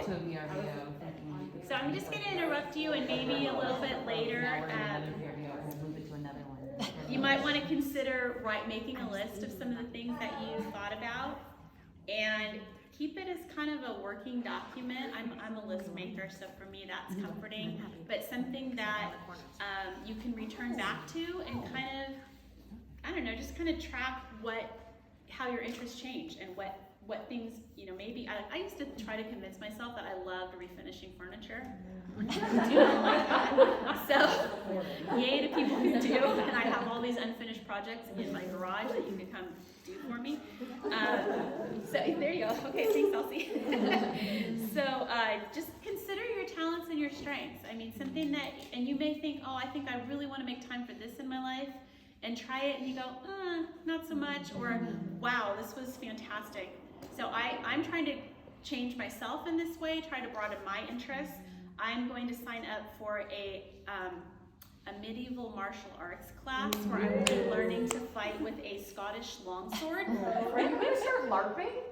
So I'm just going to interrupt you, and maybe a little bit later, you might want to consider making a list of some of the things that you thought about, and keep it as kind of a working document. I'm a list maker, so for me that's comforting, but something that you can return back to and kind of, I don't know, just kind of track how your interests change and what things, maybe I used to try to convince myself that I loved refinishing furniture. I do not like that. So, yay to people who do, and I have all these unfinished projects in my garage that you can come do for me. So there you go. Okay, thanks, Elsie. So just consider your talents and your strengths. I mean, something that, and you may think, oh, I think I really want to make time for this in my life, and try it, and you go, not so much, or wow, this was fantastic. So I'm trying to change myself in this way, try to broaden my interests. I'm going to sign up for a medieval martial arts class where I will be learning to fight with a Scottish longsword. Are you going to start LARPing?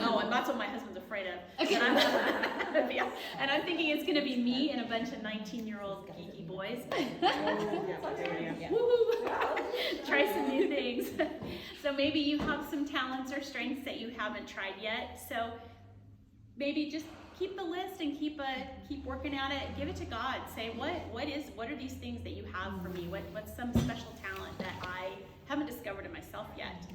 Oh, and that's what my husband's afraid of. Yeah. And I'm thinking it's going to be me and a bunch of 19-year-old geeky boys. Try some new things. So maybe you have some talents or strengths that you haven't tried yet. So maybe just keep the list and keep working at it. Give it to God. Say, what are these things that you have for me? What's some special talent that I haven't discovered in myself yet?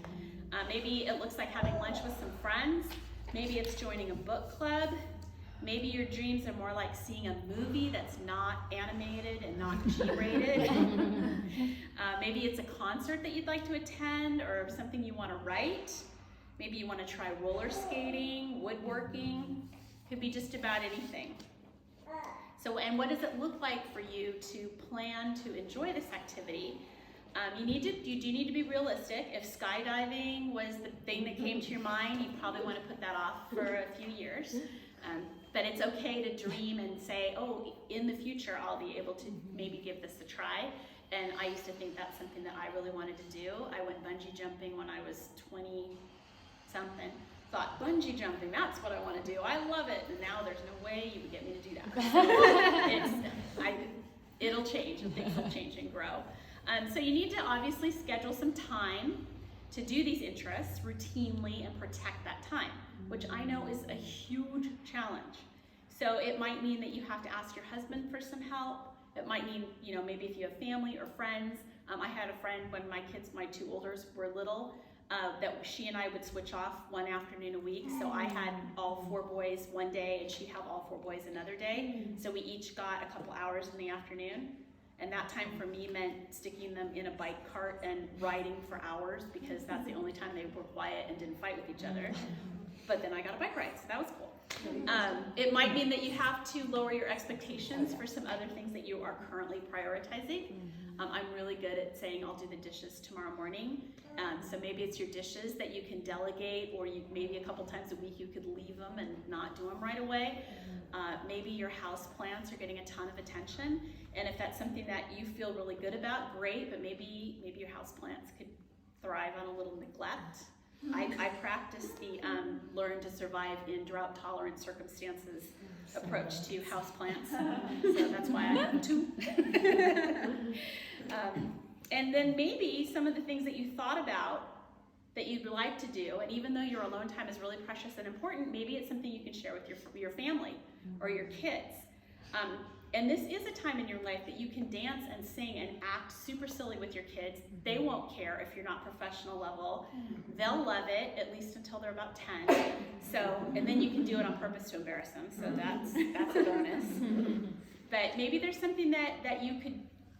Maybe it looks like having lunch with some friends. Maybe it's joining a book club. Maybe your dreams are more like seeing a movie that's not animated and not G-rated. Maybe it's a concert that you'd like to attend, or something you want to write. Maybe you want to try roller skating, woodworking. Could be just about anything. So, and what does it look like for you to plan to enjoy this activity? You do need to be realistic. If skydiving was the thing that came to your mind, you probably want to put that off for a few years. But it's okay to dream and say, oh, in the future I'll be able to maybe give this a try. And I used to think that's something that I really wanted to do. I went bungee jumping when I was 20-something. Thought, bungee jumping, that's what I want to do. I love it. And now there's no way you would get me to do that. It'll change, and things will change and grow. So you need to obviously schedule some time to do these interests routinely and protect that time, which I know is a huge challenge. So it might mean that you have to ask your husband for some help. It might mean, maybe if you have family or friends. I had a friend when my two olders were little, that she and I would switch off one afternoon a week. So I had all 4 boys one day, and she'd have all 4 boys another day. So we each got a couple hours in the afternoon. And that time for me meant sticking them in a bike cart and riding for hours, because that's the only time they were quiet and didn't fight with each other. But then I got a bike ride, so that was cool. It might mean that you have to lower your expectations for some other things that you are currently prioritizing. I'm really good at saying I'll do the dishes tomorrow morning. So maybe it's your dishes that you can delegate, or maybe a couple times a week you could leave them and not do them right away. Maybe your house plants are getting a ton of attention, and if that's something that you feel really good about, great, but maybe your house plants could thrive on a little neglect. I practice the learn to survive in drought-tolerant circumstances approach to houseplants, so that's why I have 2. And then maybe some of the things that you thought about that you'd like to do, and even though your alone time is really precious and important, maybe it's something you can share with your family or your kids. And this is a time in your life that you can dance and sing and act super silly with your kids. They won't care if you're not professional level. They'll love it, at least until they're about 10. So, and then you can do it on purpose to embarrass them. So that's a bonus. But maybe there's something that you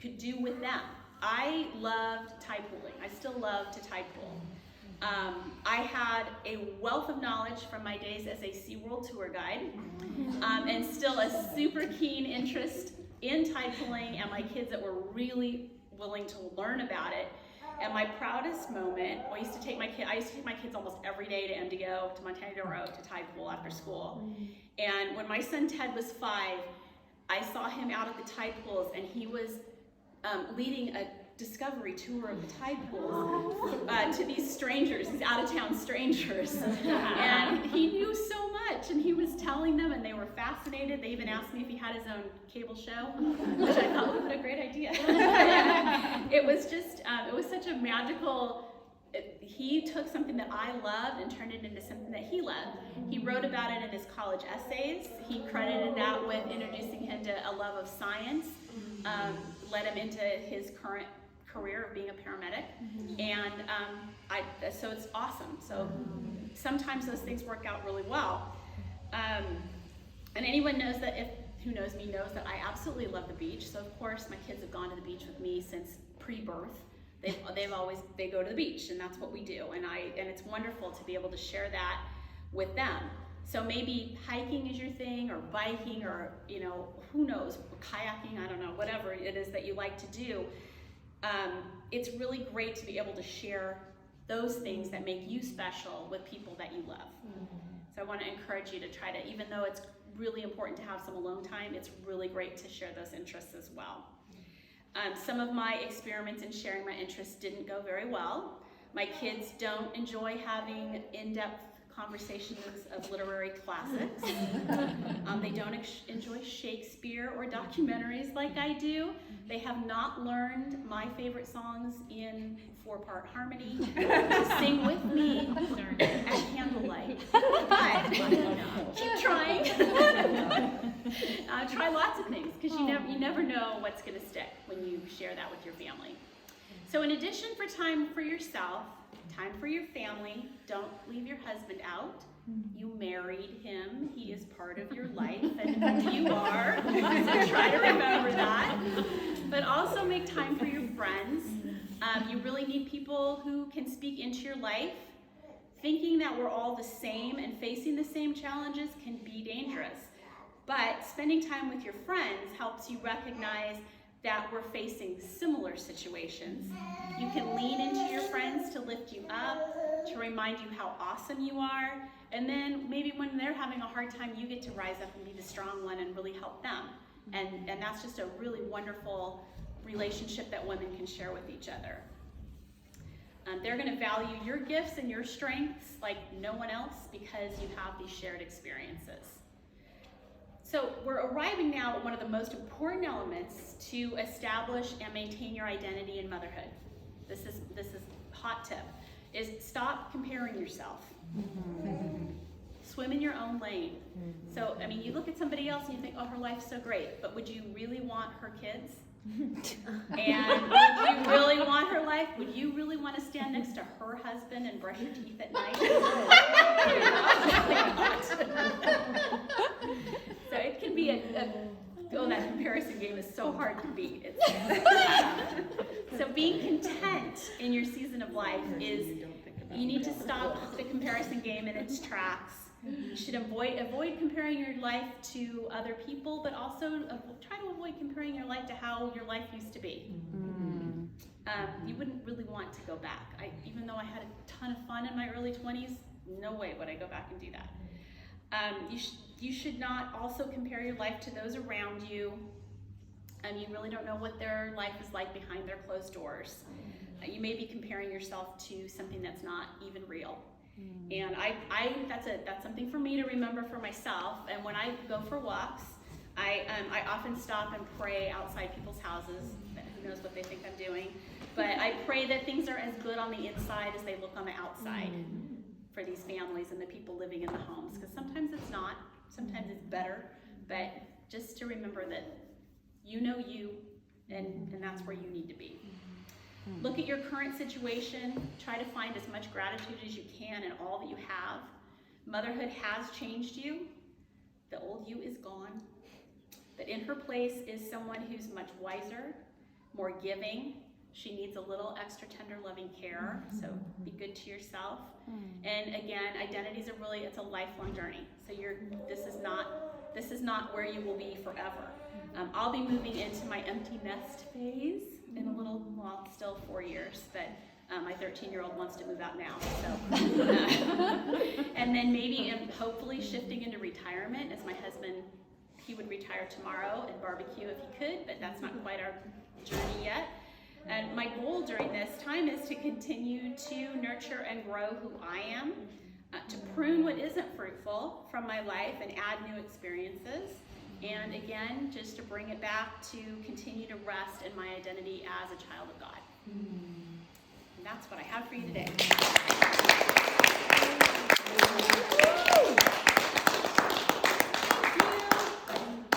could do with them. I loved tide pooling. I still love to tide pool. I had a wealth of knowledge from my days as a SeaWorld tour guide, and still a super keen interest in tide pooling, and my kids that were really willing to learn about it. And my proudest moment, I used to take my kids almost every day to MDO, to Montana Row, to tide pool after school. And when my son Ted was 5, I saw him out at the tide pools, and he was leading a discovery tour of the tide pools to these strangers, these out-of-town strangers. And he knew so much, and he was telling them, and they were fascinated. They even asked me if he had his own cable show, which I thought, oh, what a great idea. It was just, it was such a magical, he took something that I loved and turned it into something that he loved. He wrote about it in his college essays. He credited that with introducing him to a love of science, led him into his current career of being a paramedic, and so it's awesome. So sometimes those things work out really well. And anyone knows that who knows me knows that I absolutely love the beach. So of course my kids have gone to the beach with me since pre-birth. They go to the beach, and that's what we do. And it's wonderful to be able to share that with them. So maybe hiking is your thing, or biking, or who knows, kayaking, I don't know, whatever it is that you like to do. It's really great to be able to share those things that make you special with people that you love. So I want to encourage you to try to, even though it's really important to have some alone time, it's really great to share those interests as well. Some of my experiments in sharing my interests didn't go very well. My kids don't enjoy having in-depth conversations of literary classics. They don't enjoy Shakespeare or documentaries like I do. They have not learned my favorite songs in 4-part harmony to sing with me at candlelight. But keep trying. Try lots of things, because you never know what's going to stick when you share that with your family. So in addition for time for yourself, time for your family, don't leave your husband out. You married him. He is part of your life, and who you are. So try to remember that. But also make time for your friends. You really need people who can speak into your life. Thinking that we're all the same and facing the same challenges can be dangerous. But spending time with your friends helps you recognize that we're facing similar situations. You can lean into your friends to lift you up, to remind you how awesome you are, and then maybe when they're having a hard time, you get to rise up and be the strong one and really help them. And that's just a really wonderful relationship that women can share with each other. They're going to value your gifts and your strengths like no one else, because you have these shared experiences. So we're arriving now at one of the most important elements to establish and maintain your identity in motherhood. This is hot tip, is stop comparing yourself. Swim in your own lane. So, I mean, you look at somebody else and you think, oh, her life's so great, but would you really want her kids? And would you really want her life? Would you really want to stand next to her husband and brush your teeth at night? So it can be that comparison game is so hard to beat. So being content in your season of life is, you need to stop the comparison game in its tracks. You should avoid comparing your life to other people, but also try to avoid comparing your life to how your life used to be. You wouldn't really want to go back. Even though I had a ton of fun in my early 20s, no way would I go back and do that. You should not also compare your life to those around you. You really don't know what their life is like behind their closed doors. You may be comparing yourself to something that's not even real. And that's something for me to remember for myself. And when I go for walks, I often stop and pray outside people's houses. Who knows what they think I'm doing? But I pray that things are as good on the inside as they look on the outside for these families and the people living in the homes. Because sometimes it's not. Sometimes it's better. But just to remember that you know you, and that's where you need to be. Look at your current situation. Try to find as much gratitude as you can in all that you have. Motherhood has changed you. The old you is gone. But in her place is someone who's much wiser, more giving. She needs a little extra tender, loving care. So be good to yourself. And again, identity is it's a lifelong journey. So this is not where you will be forever. I'll be moving into my empty nest phase in a little, well, still 4 years, but my 13-year-old wants to move out now. So, and then maybe hopefully shifting into retirement, as my husband, he would retire tomorrow and barbecue if he could, but that's not quite our journey yet. And my goal during this time is to continue to nurture and grow who I am, to prune what isn't fruitful from my life and add new experiences. And again, just to bring it back to continue to rest in my identity as a child of God. And that's what I have for you today.